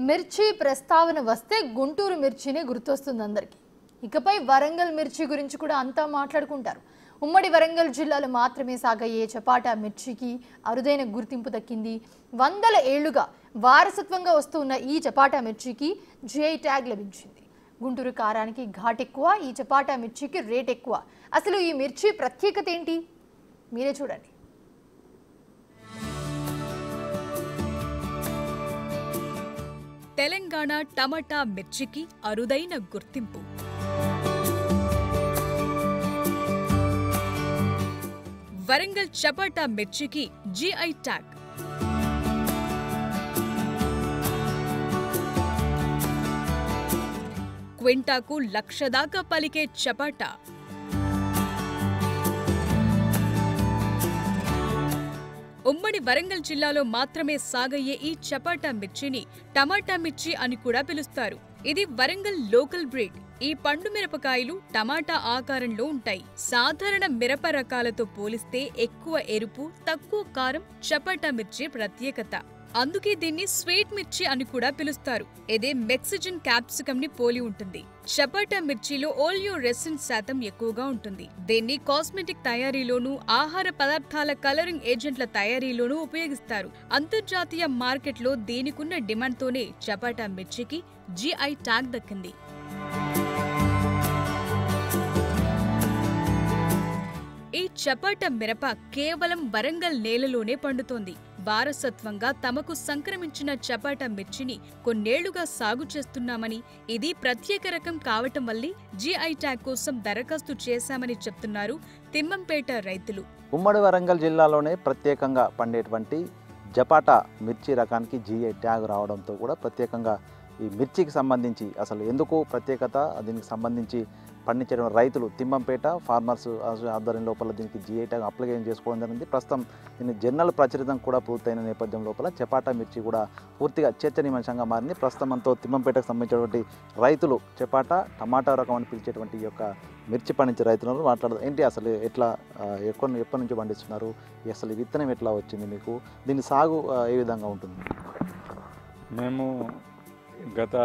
మిర్చి ప్రస్తావన వస్తే గుంటూరు మిర్చినే గుర్తొస్తుంది అందరికీ. ఇకపై వరంగల్ మిర్చి గురించి కూడా అంతా మాట్లాడుకుంటారు. ఉమ్మడి వరంగల్ జిల్లాలో మాత్రమే సాగయ్యే చపాటా మిర్చికి అరుదైన గుర్తింపు దక్కింది. వందల ఏళ్లుగా వారసత్వంగా వస్తున్న ఈ చపాటా మిర్చికి జిఐ ట్యాగ్ లభించింది. గుంటూరు కారానికి ఘాట్ ఎక్కువ, ఈ చపాటా మిర్చికి రేట్ ఎక్కువ. అసలు ఈ మిర్చి ప్రత్యేకత ఏంటి? మీరే చూడండి. తెలంగాణ టమాటా మిర్చికి అరుదైన గుర్తింపు. వరంగల్ చపాటా మిర్చికి జిఐ ట్యాగ్. క్వింటాకు 1,00,000 దాకా పలికే చపాటా. ఉమ్మడి వరంగల్ జిల్లాలో మాత్రమే సాగయ్యే ఈ చపాటా మిర్చిని టమాటా మిర్చి అని కూడా పిలుస్తారు. ఇది వరంగల్ లోకల్ బ్రీడ్. ఈ పండు మిరపకాయలు టమాటా ఆకారంలో ఉంటాయి. సాధారణ మిరప రకాలతో పోలిస్తే ఎక్కువ ఎరుపు, తక్కువ కారం చపాటా మిర్చి ప్రత్యేకత. అందుకే దీన్ని స్వీట్ మిర్చి అని కూడా పిలుస్తారు. ఇదే మెక్సికన్ క్యాప్సికమ్ ని పోలి ఉంటుంది. చపాటా మిర్చిలో ఓలియో రెసిన్ శాతం ఎక్కువగా ఉంటుంది. దీన్ని కాస్మెటిక్ తయారీలోనూ, ఆహార పదార్థాల కలరింగ్ ఏజెంట్ల తయారీలోనూ ఉపయోగిస్తారు. అంతర్జాతీయ మార్కెట్లో దీనికున్న డిమాండ్తోనే చపాటా మిర్చికి జిఐ ట్యాగ్ దక్కింది. ఈ చపాటా మిరప కేవలం వరంగల్ నేలలోనే పండుతోంది. వారసత్వంగా తమకు సంక్రమించిన చపాటా మిర్చిని కొన్నేళ్లుగా సాగు చేస్తున్నామని, ఇది ప్రత్యేక రకం కావటం వల్లే జిఐ ట్యాగ్ కోసం దరఖాస్తు చేశామని చెప్తున్నారు తిమ్మంపేట రైతులు. ఉమ్మడి వరంగల్ జిల్లాలోనే ప్రత్యేకంగా పండేటువంటి చపాటా మిర్చి రకానికి జిఐ ట్యాగ్ రావడంతో కూడా ప్రత్యేకంగా ఈ మిర్చికి సంబంధించి అసలు ఎందుకు ప్రత్యేకత, దీనికి సంబంధించి పండించడం రైతులు తిమ్మంపేట ఫార్మర్స్ ఆధ్వర్యం లోపల దీనికి జిఐ ట్యాగ్ అప్లికేషన్ చేసుకోవడం జరిగింది. ప్రస్తుతం దీన్ని జర్నల్ ప్రచురితం కూడా పూర్తయిన నేపథ్యం లోపల చపాటా మిర్చి కూడా పూర్తిగా చర్చనీయాంశంగా మారింది. ప్రస్తుతం మనతో తిమ్మంపేటకు సంబంధించినటువంటి రైతులు చపాటా టమాటా రకం అని పిలిచేటువంటి ఈ యొక్క మిర్చి పండించే రైతులను మాట్లాడదు. ఏంటి అసలు ఎట్లా ఎప్పటి నుంచి పండిస్తున్నారు, అసలు విత్తనం ఎట్లా వచ్చింది మీకు, దీని సాగు ఏ విధంగా ఉంటుంది? మేము గత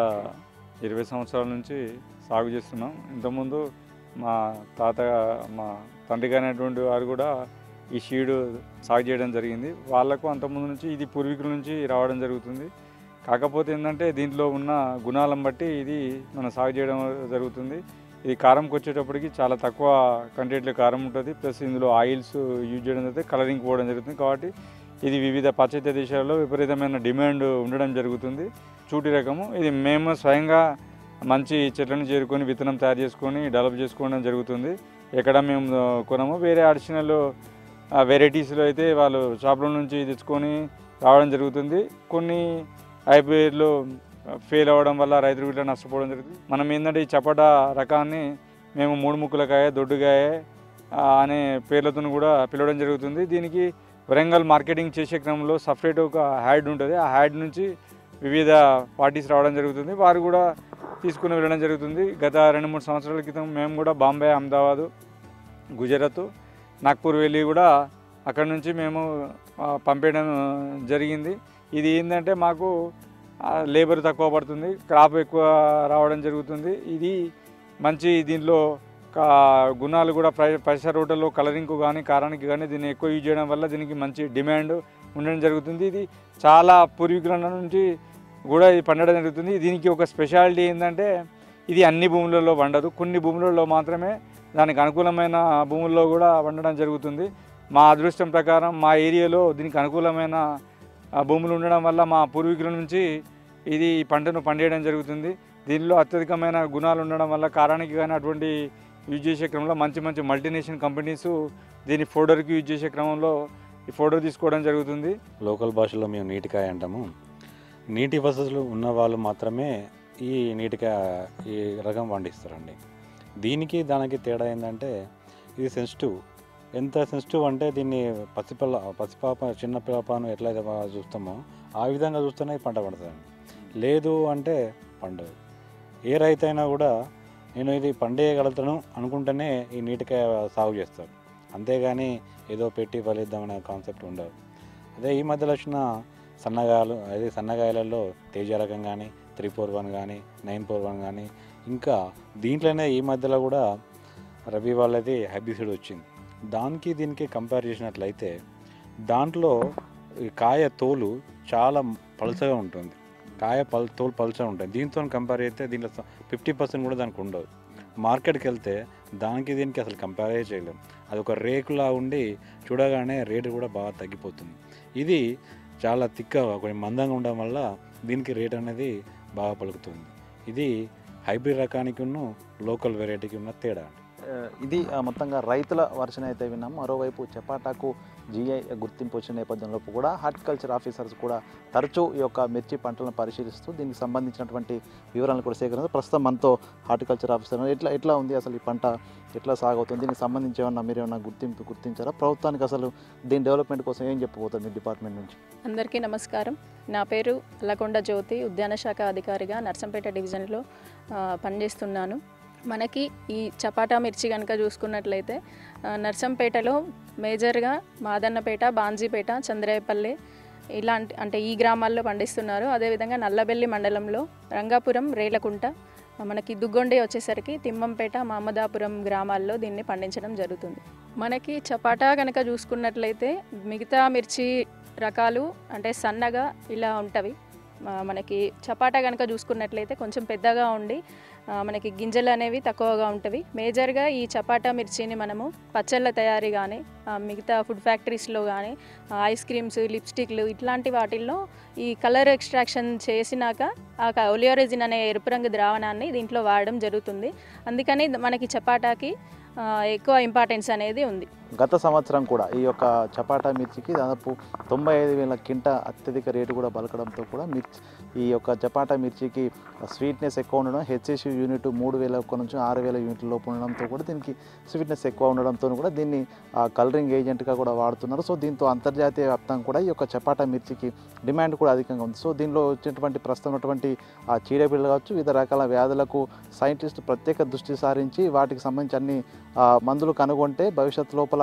20 సంవత్సరాల నుంచి సాగు చేస్తున్నాం. ఇంతకుముందు మా తండ్రి గారైనటువంటి వారు కూడా ఈ సీడు సాగు చేయడం జరిగింది. వాళ్లకు అంతకుముందు నుంచి ఇది పూర్వీకుల నుంచి రావడం జరుగుతుంది. కాకపోతే ఏంటంటే దీంట్లో ఉన్న గుణాలను బట్టి ఇది మనం సాగు చేయడం జరుగుతుంది. ఇది కారంకి వచ్చేటప్పటికి చాలా తక్కువ కంటెంట్లో కారం ఉంటుంది. ప్లస్ ఇందులో ఆయిల్స్ యూజ్ చేయడం జరుగుతుంది, కలరింగ్ పోవడం జరుగుతుంది. కాబట్టి ఇది వివిధ పాశ్చాత్య దేశాలలో విపరీతమైన డిమాండ్ ఉండడం జరుగుతుంది. చూటి రకము ఇది మేము స్వయంగా మంచి చెట్లను చేరుకొని విత్తనం తయారు చేసుకొని డెవలప్ చేసుకోవడం జరుగుతుంది. ఎక్కడ మేము కొనము, వేరే అడిషనల్ వెరైటీస్లో అయితే వాళ్ళు షాప్ల నుంచి తెచ్చుకొని రావడం జరుగుతుంది. కొన్ని హైబ్రిడ్లు ఫెయిల్ అవ్వడం వల్ల రైతులు వీటిలో నష్టపోవడం జరుగుతుంది. మనం ఏంటంటే ఈ చపాటా రకాన్ని మేము 3 ముక్కలకాయ, దొడ్డుగాయ అనే పేర్లతో కూడా పిలవడం జరుగుతుంది. దీనికి వరంగల్ మార్కెటింగ్ చేసే క్రమంలో సపరేట్ ఒక హ్యాడ్ ఉంటుంది. ఆ హ్యాడ్ నుంచి వివిధ పార్టీస్ రావడం జరుగుతుంది. వారు కూడా తీసుకుని వెళ్ళడం జరుగుతుంది. గత 2-3 సంవత్సరాల క్రితం మేము కూడా బాంబే, అహ్మదాబాదు, గుజరాత్, నాగ్పూర్ వెళ్ళి కూడా అక్కడ నుంచి మేము పంపేయడం జరిగింది. ఇది ఏంటంటే మాకు లేబర్ తక్కువ పడుతుంది, క్రాప్ ఎక్కువ రావడం జరుగుతుంది. ఇది మంచి దీనిలో గుణాలు కూడా ప్రెషర్ హోటల్లో కలరింగ్కు కానీ కారానికి కానీ దీన్ని ఎక్కువ యూజ్ చేయడం వల్ల దీనికి మంచి డిమాండ్ ఉండడం జరుగుతుంది. ఇది చాలా పూర్వీకుల నుంచి కూడా ఇది పండడం జరుగుతుంది. దీనికి ఒక స్పెషాలిటీ ఏంటంటే ఇది అన్ని భూములలో పండదు, కొన్ని భూములలో మాత్రమే దానికి అనుకూలమైన భూముల్లో కూడా పండడం జరుగుతుంది. మా అదృష్టం ప్రకారం మా ఏరియాలో దీనికి అనుకూలమైన భూములు ఉండడం వల్ల మా పూర్వీకుల నుంచి ఇది పంటను పండేయడం జరుగుతుంది. దీనిలో అత్యధికమైన గుణాలు ఉండడం వల్ల కారానికి కానీ అటువంటి యూజ్ చేసే క్రమంలో మంచి మంచి మల్టీనేషనల్ కంపెనీస్ దీని ఫోడర్కి యూజ్ చేసే క్రమంలో ఈ ఫోటో తీసుకోవడం జరుగుతుంది. లోకల్ భాషలో మేము నీటికాయ అంటాము. నీటి వసతులు ఉన్న వాళ్ళు మాత్రమే ఈ ఈ రకం పండిస్తారండి. దానికి తేడా ఏంటంటే ఇది సెన్సిటివ్. ఎంత సెన్సిటివ్ అంటే దీన్ని పసిపాప చిన్న పాపను ఎట్లయితే చూస్తామో ఆ విధంగా చూస్తేనే పంట పండుతుందండి. లేదు అంటే పండదు. ఏ రైతు అయినా కూడా నేను ఇది పండేయగలుగుతాను అనుకుంటేనే ఈ నీటికాయ సాగు చేస్తారు. అంతేగాని ఏదో పెట్టి ఫలిద్దామనే కాన్సెప్ట్ ఉండదు. అదే ఈ మధ్యలో వచ్చిన సన్నగాయలు అదే సన్నగాయలలో తేజ రకం కానీ 341 కానీ 941 కానీ ఇంకా దీంట్లోనే ఈ మధ్యలో కూడా రవి వాళ్ళది హైబ్రిడ్ వచ్చింది. దానికి దీనికి కంపేర్ చేసినట్లయితే దాంట్లో ఈ కాయ తోలు చాలా పలుచగా ఉంటుంది, తోలు పలుచగా ఉంటుంది. దీంతో కంపేర్ అయితే దీంట్లో 50% కూడా దానికి ఉండదు. మార్కెట్కి వెళ్తే దానికి దీనికి అసలు కంపేర్ చేయలేము. అది ఒక రేకులా ఉండి చూడగానే రేటు కూడా బాగా తగ్గిపోతుంది. ఇది చాలా తిక్కగా కొంచెం మందంగా ఉండడం వల్ల దీనికి రేట్ అనేది బాగా పలుకుతుంది. ఇది హైబ్రిడ్ రకానికి ఉన్న లోకల్ వెరైటీకి ఉన్న తేడా. ఇది మొత్తంగా రైతుల వర్షన్ అయితే విన్నాం. మరోవైపు చపాటాకు జిఐ గుర్తింపు వచ్చిన నేపథ్యంలో కూడా హార్టికల్చర్ ఆఫీసర్స్ కూడా తరచూ ఈ యొక్క మిర్చి పంటలను పరిశీలిస్తూ దీనికి సంబంధించినటువంటి వివరాలను కూడా సేకరిస్తూ ప్రస్తుతం మనతో హార్టికల్చర్ ఆఫీసర్ ఎట్లా ఉంది అసలు ఈ పంట ఎట్లా సాగుతుంది, దీనికి సంబంధించి మీరు ఏమన్నా గుర్తించారా? ప్రభుత్వానికి అసలు దీని డెవలప్మెంట్ కోసం ఏం చెప్పబోతారు మీ డిపార్ట్మెంట్ నుంచి? అందరికీ నమస్కారం. నా పేరు అల్లకొండ జ్యోతి, ఉద్యాన శాఖ అధికారిగా నర్సంపేట డివిజన్లో పనిచేస్తున్నాను. మనకి ఈ చపాటా మిర్చి కనుక చూసుకున్నట్లయితే నర్సంపేటలో మేజర్గా మాదన్నపేట, బాంజీపేట, చంద్రాయపల్లి అంటే ఈ గ్రామాల్లో పండిస్తున్నారు. అదేవిధంగా నల్లబెల్లి మండలంలో రంగాపురం, రేలకుంట, మనకి దుగ్గొండి వచ్చేసరికి తిమ్మంపేట, మహమ్మదాపురం గ్రామాల్లో దీన్ని పండించడం జరుగుతుంది. మనకి చపాటా కనుక చూసుకున్నట్లయితే మిగతా మిర్చి రకాలు అంటే సన్నగా ఇలా ఉంటవి. మనకి చపాటా కనుక చూసుకున్నట్లయితే కొంచెం పెద్దగా ఉండి మనకి గింజలు అనేవి తక్కువగా ఉంటవి. మేజర్గా ఈ చపాటా మిర్చిని మనము పచ్చళ్ళ తయారీ కానీ మిగతా ఫుడ్ ఫ్యాక్టరీస్లో కానీ ఐస్ క్రీమ్స్, లిప్స్టిక్లు ఇట్లాంటి వాటిల్లో ఈ కలర్ ఎక్స్ట్రాక్షన్ చేసినాక ఆ ఒలియోరెజిన్ అనే ఎరుపు రంగు ద్రావణాన్ని దీంట్లో వాడడం జరుగుతుంది. అందుకని మనకి చపాటాకి ఎక్కువ ఇంపార్టెన్స్ అనేది ఉంది. గత సంవత్సరం కూడా ఈ యొక్క చపాటా మిర్చికి దాదాపు 95,000 కింట అత్యధిక రేటు కూడా పలకడంతో కూడా ఈ యొక్క చపాటా మిర్చికి స్వీట్నెస్ ఎక్కువ ఉండడం, హెచ్ఎస్యు యూనిట్ 3,000 నుంచి 6,000 యూనిట్ల లోపు ఉండడంతో కూడా దీనికి స్వీట్నెస్ ఎక్కువ ఉండడంతో కూడా దీన్ని కలరింగ్ ఏజెంట్గా కూడా వాడుతున్నారు. సో దీంతో అంతర్జాతీయ వ్యాప్తంగా కూడా ఈ యొక్క చపాటా మిర్చికి డిమాండ్ కూడా అధికంగా ఉంది. సో దీనిలో వచ్చినటువంటి ప్రస్తుతం ఉన్నటువంటి చీడపీడలు కావచ్చు, వివిధ రకాల వ్యాధులకు సైంటిస్టు ప్రత్యేక దృష్టి సారించి వాటికి సంబంధించి అన్ని మందులు కనుగొంటే భవిష్యత్తు లోపల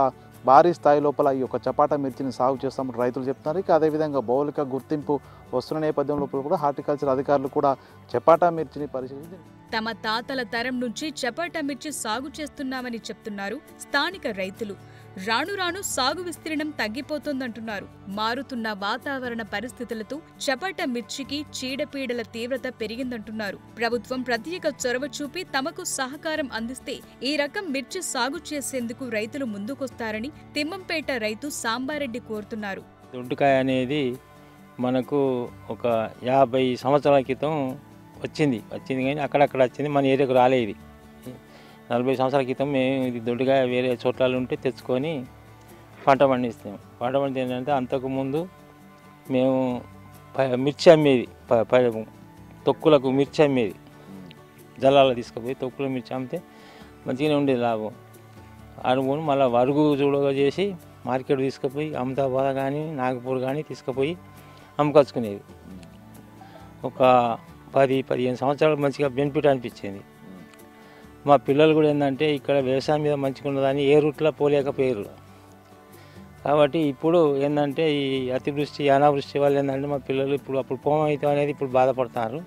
భారీ స్థాయి లోపల ఈ యొక్క చపాటా మిర్చిని సాగు చేస్తామని రైతులు చెప్తున్నారు. ఇక అదేవిధంగా భౌగోళిక గుర్తింపు వస్తున్న నేపథ్యంలో కూడా హార్టికల్చర్ అధికారులు కూడా చపాటా మిర్చిని పరిశీలించి తమ తాతల తరం నుంచి చపాటా మిర్చి సాగు చేస్తున్నామని చెప్తున్నారు స్థానిక రైతులు. రాను రాను సాగు విస్తీర్ణం తగ్గిపోతోందంటున్నారు. మారుతున్న వాతావరణ పరిస్థితులతో చపాటా మిర్చికి చీడపీడల తీవ్రత పెరిగిందంటున్నారు. ప్రభుత్వం ప్రత్యేక చొరవ చూపి తమకు సహకారం అందిస్తే ఈ రకం మిర్చి సాగు చేసేందుకు రైతులు ముందుకొస్తారని తిమ్మంపేట రైతు సాంబారెడ్డి కోరుతున్నారు. దొండకాయ అనేది మనకు ఒక 50 సంవత్సరాల క్రితం వచ్చింది కానీ అక్కడక్కడ వచ్చింది, మన ఏరియాకు రాలేదు. 40 సంవత్సరాల క్రితం మేము ఇది దొడ్డుకాయ వేరే చోట్ల ఉంటే తెచ్చుకొని పంట పండిస్తాం. పంట పండితే ఏంటంటే అంతకుముందు మేము మిర్చి అమ్మేది, తొక్కులకు మిర్చి అమ్మేది, జల్లాలో తీసుకుపోయి తొక్కుల మిర్చి అమ్మితే మంచిగానే ఉండేది లాభం. అనుకుని మళ్ళీ వరుగు చూడగా చేసి మార్కెట్ తీసుకుపోయి అహ్మదాబాద్ కానీ నాగపూర్ కానీ తీసుకుపోయి అమ్ముకొచ్చుకునేది. ఒక 10-15 సంవత్సరాలు మంచిగా బెనిఫిట్ అనిపించింది. మా పిల్లలు కూడా ఏంటంటే ఇక్కడ వ్యవసాయం మీద మంచిగా ఉన్నదని ఏ రూట్లో పోలేకపోయారు. కాబట్టి ఇప్పుడు ఏంటంటే ఈ అతివృష్టి, అనావృష్టి వల్ల ఏంటంటే మా పిల్లలు ఇప్పుడు అప్పుడు పోమైతే అనేది ఇప్పుడు బాధపడతారు.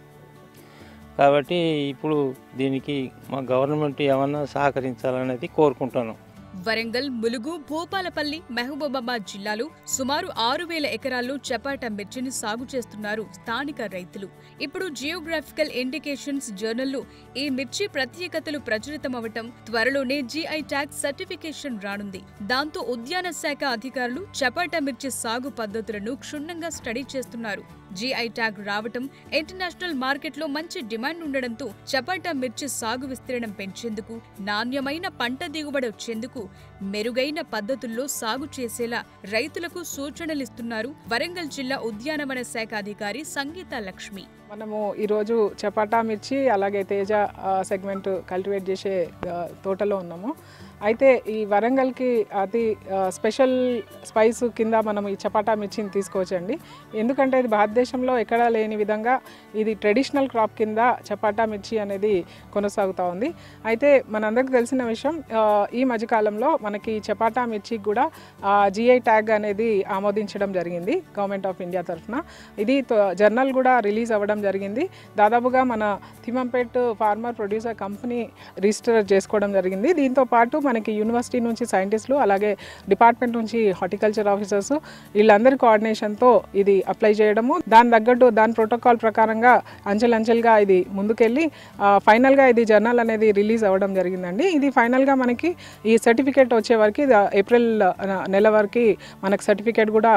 కాబట్టి ఇప్పుడు దీనికి మా గవర్నమెంట్ ఏమన్నా సహకరించాలనేది కోరుకుంటున్నాం. వరంగల్, ములుగు, భూపాలపల్లి, మహబూబాబాద్ జిల్లాలో సుమారు 6,000 ఎకరాల్లో చపాటా మిర్చిని సాగు చేస్తున్నారు స్థానిక రైతులు. ఇప్పుడు జియోగ్రాఫికల్ ఇండికేషన్స్ జర్నల్లో ఈ మిర్చి ప్రత్యేకతలు ప్రచురితమవటం, త్వరలోనే జిఐ ట్యాగ్ సర్టిఫికేషన్ రానుంది. దాంతో ఉద్యాన శాఖ అధికారులు చపాటా మిర్చి సాగు పద్ధతులను క్షుణ్ణంగా స్టడీ చేస్తున్నారు. జిఐ ట్యాగ్ రావటం, ఇంటర్నేషనల్ మార్కెట్లో మంచి డిమాండ్ ఉండడంతో చపాటా మిర్చి సాగు విస్తీర్ణం పెంచేందుకు, నాణ్యమైన పంట దిగుబడి వచ్చేందుకు మెరుగైన పద్ధతుల్లో సాగు చేసేలా రైతులకు సూచనలిస్తున్నారు వరంగల్ జిల్లా ఉద్యానవన శాఖ అధికారి సంగీత లక్ష్మి. మనము ఈరోజు చపాటా మిర్చి అలాగే తేజ సెగ్మెంట్ కల్టివేట్ చేసే తోటలో ఉన్నాము. అయితే ఈ వరంగల్కి అతి స్పెషల్ స్పైస్ కింద మనం ఈ చపాటా మిర్చిని తీసుకోవచ్చండి. ఎందుకంటే ఇది భారతదేశంలో ఎక్కడా లేని విధంగా ఇది ట్రెడిషనల్ క్రాప్ కింద చపాటా మిర్చి అనేది కొనసాగుతూ ఉంది. అయితే మనందరికీ తెలిసిన విషయం, ఈ మధ్యకాలంలో మనకి చపాటా మిర్చికి కూడా GI ట్యాగ్ అనేది ఆమోదించడం జరిగింది గవర్నమెంట్ ఆఫ్ ఇండియా తరఫున. ఇది జర్నల్ కూడా రిలీజ్ అవ్వడం జరిగింది. దాదాపుగా మన తిమ్మంపేట్ ఫార్మర్ ప్రొడ్యూసర్ కంపెనీ రిజిస్టర్ చేసుకోవడం జరిగింది. దీంతో పాటు మనకి యూనివర్సిటీ నుంచి సైంటిస్టులు, అలాగే డిపార్ట్మెంట్ నుంచి హార్టికల్చర్ ఆఫీసర్స్ వీళ్ళందరి కోఆర్డినేషన్తో ఇది అప్లై చేయడము, దాని తగ్గట్టు దాని ప్రోటోకాల్ ప్రకారంగా అంచెలంచెలుగా ఇది ముందుకెళ్ళి ఫైనల్గా ఇది జర్నల్ అనేది రిలీజ్ అవ్వడం జరిగిందండి. ఇది ఫైనల్గా మనకి ఈ సర్టిఫికేట్ వచ్చే వరకు ఏప్రిల్ నెల వరకు మనకు సర్టిఫికేట్ కూడా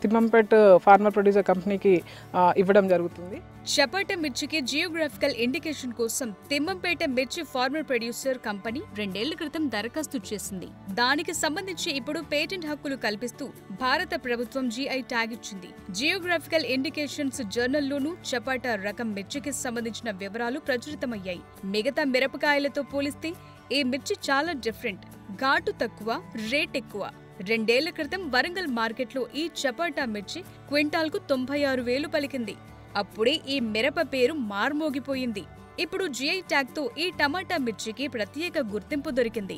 తిమ్మంపేట్ ఫార్మర్ ప్రొడ్యూసర్ కంపెనీకి ఇవ్వడం జరుగుతుంది. చపాటా మిర్చికి జియోగ్రాఫికల్ ఇండికేషన్ కోసం తిమ్మంపేట మిర్చి ఫార్మర్ ప్రొడ్యూసర్ కంపెనీ 2 ఏళ్ల క్రితం దరఖాస్తు చేసింది. దానికి సంబంధించి ఇప్పుడు పేటెంట్ హక్కులు కల్పిస్తూ భారత ప్రభుత్వం GI ట్యాగ్ ఇచ్చింది. జియోగ్రాఫికల్ ఇండికేషన్స్ జర్నల్లోనూ చపాటా రకం మిర్చికి సంబంధించిన వివరాలు ప్రచురితమయ్యాయి. మిగతా మిరపకాయలతో పోలిస్తే ఈ మిర్చి చాలా డిఫరెంట్. ఘాటు తక్కువ, రేట్ ఎక్కువ. 2 ఏళ్ల క్రితం వరంగల్ మార్కెట్లో ఈ చపాటా మిర్చి క్వింటాల్కు 96,000 పలికింది. అప్పుడే ఈ మిరప పేరు మార్మోగిపోయింది. ఇప్పుడు GI ట్యాగ్తో ఈ టమాటా మిర్చికి ప్రత్యేక గుర్తింపు దొరికింది.